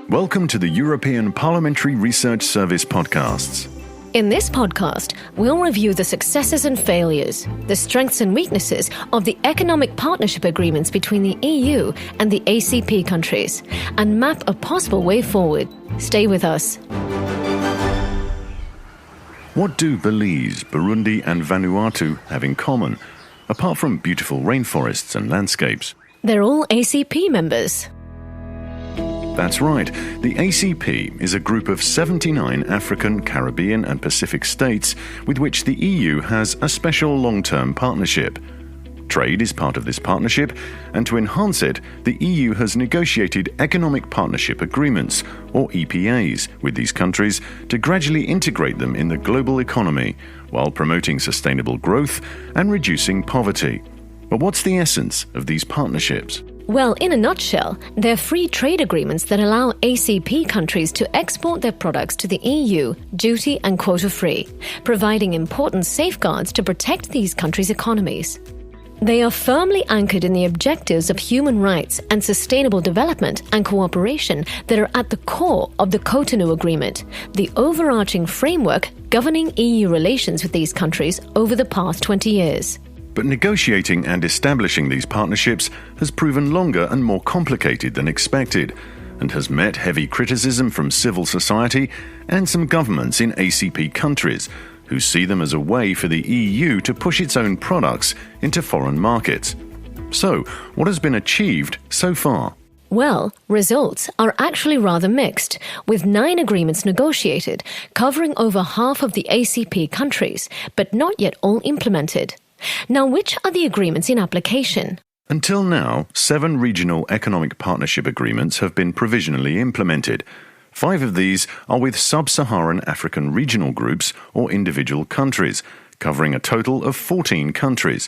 Welcome to the European Parliamentary Research Service podcasts. In this podcast, we'll review the successes and failures, the strengths and weaknesses of the economic partnership agreements between the EU and the ACP countries, and map a possible way forward. Stay with us. What do Belize, Burundi and Vanuatu have in common, apart from beautiful rainforests and landscapes? They're all ACP members. That's right. The ACP is a group of 79 African, Caribbean and Pacific states with which the EU has a special long-term partnership. Trade is part of this partnership, and to enhance it, the EU has negotiated economic partnership agreements, or EPAs, with these countries to gradually integrate them in the global economy while promoting sustainable growth and reducing poverty. But what's the essence of these partnerships? Well, in a nutshell, they're free trade agreements that allow ACP countries to export their products to the EU duty and quota-free, providing important safeguards to protect these countries' economies. They are firmly anchored in the objectives of human rights and sustainable development and cooperation that are at the core of the Cotonou Agreement, the overarching framework governing EU relations with these countries over the past 20 years. But negotiating and establishing these partnerships has proven longer and more complicated than expected, and has met heavy criticism from civil society and some governments in ACP countries, who see them as a way for the EU to push its own products into foreign markets. So, what has been achieved so far? Well, results are actually rather mixed, with 9 agreements negotiated, covering over half of the ACP countries, but not yet all implemented. Now, which are the agreements in application? Until now, 7 regional economic partnership agreements have been provisionally implemented. 5 of these are with sub-Saharan African regional groups or individual countries, covering a total of 14 countries.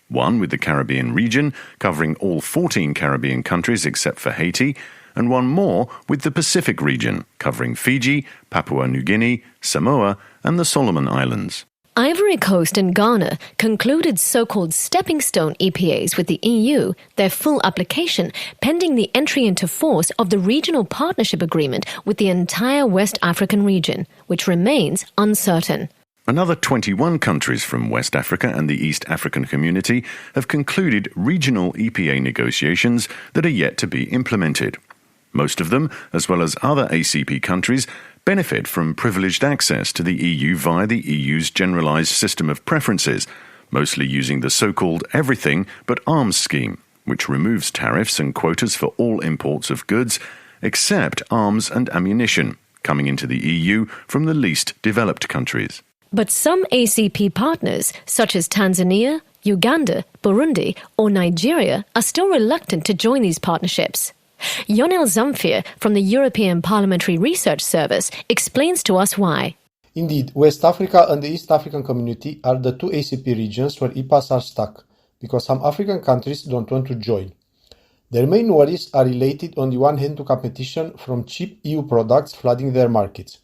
1 with the Caribbean region, covering all 14 Caribbean countries except for Haiti, and 1 more with the Pacific region, covering Fiji, Papua New Guinea, Samoa, and the Solomon Islands. Ivory Coast and Ghana concluded so-called stepping stone EPAs with the EU, their full application pending the entry into force of the regional partnership agreement with the entire West African region, which remains uncertain. Another 21 countries from West Africa and the East African Community have concluded regional EPA negotiations that are yet to be implemented. Most of them, as well as other ACP countries, benefit from privileged access to the EU via the EU's generalised system of preferences, mostly using the so-called everything but arms scheme, which removes tariffs and quotas for all imports of goods, except arms and ammunition, coming into the EU from the least developed countries. But some ACP partners, such as Tanzania, Uganda, Burundi or Nigeria, are still reluctant to join these partnerships. Yonel Zamfir from the European Parliamentary Research Service explains to us why. Indeed, West Africa and the East African Community are the 2 ACP regions where EPAs are stuck, because some African countries don't want to join. Their main worries are related on the one hand to competition from cheap EU products flooding their markets.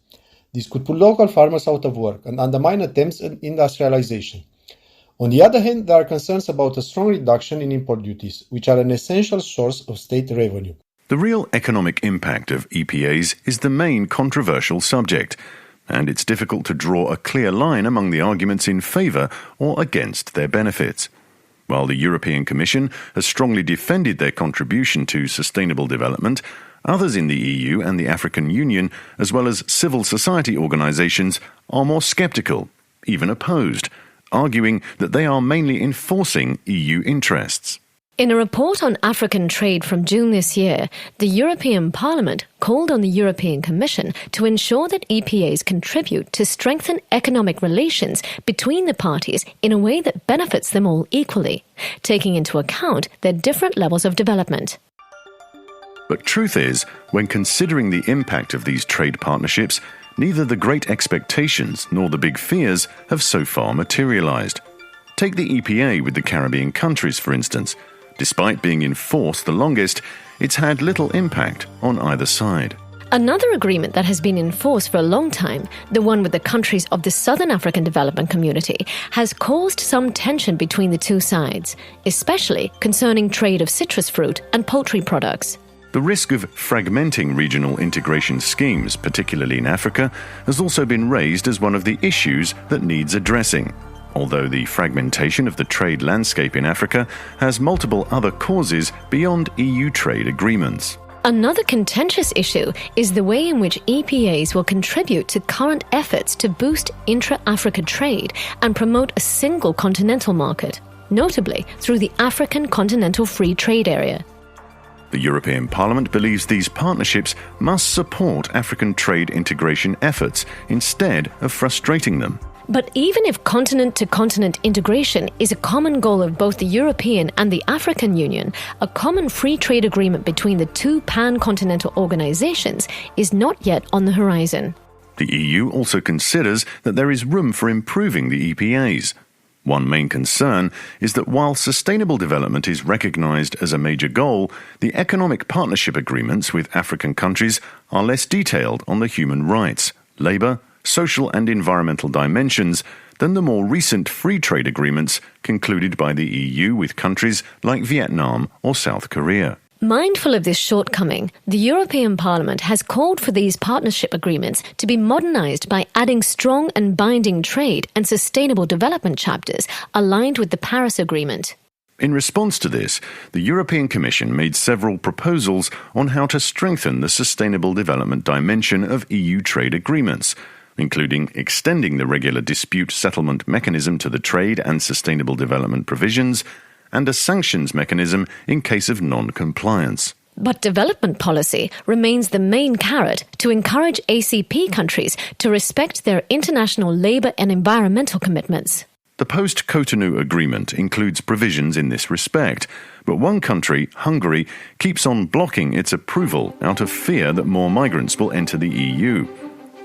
This could put local farmers out of work and undermine attempts at industrialization. On the other hand, there are concerns about a strong reduction in import duties, which are an essential source of state revenue. The real economic impact of EPAs is the main controversial subject, and it's difficult to draw a clear line among the arguments in favour or against their benefits. While the European Commission has strongly defended their contribution to sustainable development, others in the EU and the African Union, as well as civil society organisations, are more sceptical, even opposed, arguing that they are mainly enforcing EU interests. In a report on African trade from June this year, the European Parliament called on the European Commission to ensure that EPAs contribute to strengthen economic relations between the parties in a way that benefits them all equally, taking into account their different levels of development. But truth is, when considering the impact of these trade partnerships, neither the great expectations nor the big fears have so far materialised. Take the EPA with the Caribbean countries, for instance. Despite being in force the longest, it's had little impact on either side. Another agreement that has been in force for a long time, the one with the countries of the Southern African Development Community, has caused some tension between the two sides, especially concerning trade of citrus fruit and poultry products. The risk of fragmenting regional integration schemes, particularly in Africa, has also been raised as one of the issues that needs addressing. Although the fragmentation of the trade landscape in Africa has multiple other causes beyond EU trade agreements. Another contentious issue is the way in which EPAs will contribute to current efforts to boost intra-Africa trade and promote a single continental market, notably through the African Continental Free Trade Area. The European Parliament believes these partnerships must support African trade integration efforts instead of frustrating them. But even if continent-to-continent integration is a common goal of both the European and the African Union, a common free trade agreement between the two pan-continental organizations is not yet on the horizon. The EU also considers that there is room for improving the EPAs. One main concern is that while sustainable development is recognized as a major goal, the economic partnership agreements with African countries are less detailed on the human rights, labor, social and environmental dimensions than the more recent free trade agreements concluded by the EU with countries like Vietnam or South Korea. Mindful of this shortcoming, the European Parliament has called for these partnership agreements to be modernised by adding strong and binding trade and sustainable development chapters aligned with the Paris Agreement. In response to this, the European Commission made several proposals on how to strengthen the sustainable development dimension of EU trade agreements, including extending the regular dispute settlement mechanism to the trade and sustainable development provisions, and a sanctions mechanism in case of non-compliance. But development policy remains the main carrot to encourage ACP countries to respect their international labour and environmental commitments. The post-Cotonou agreement includes provisions in this respect, but one country, Hungary, keeps on blocking its approval out of fear that more migrants will enter the EU.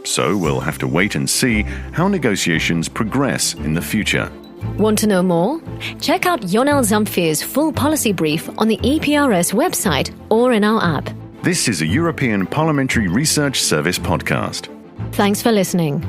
So we'll have to wait and see how negotiations progress in the future. Want to know more? Check out Yonel Zamfir's full policy brief on the EPRS website or in our app. This is a European Parliamentary Research Service podcast. Thanks for listening.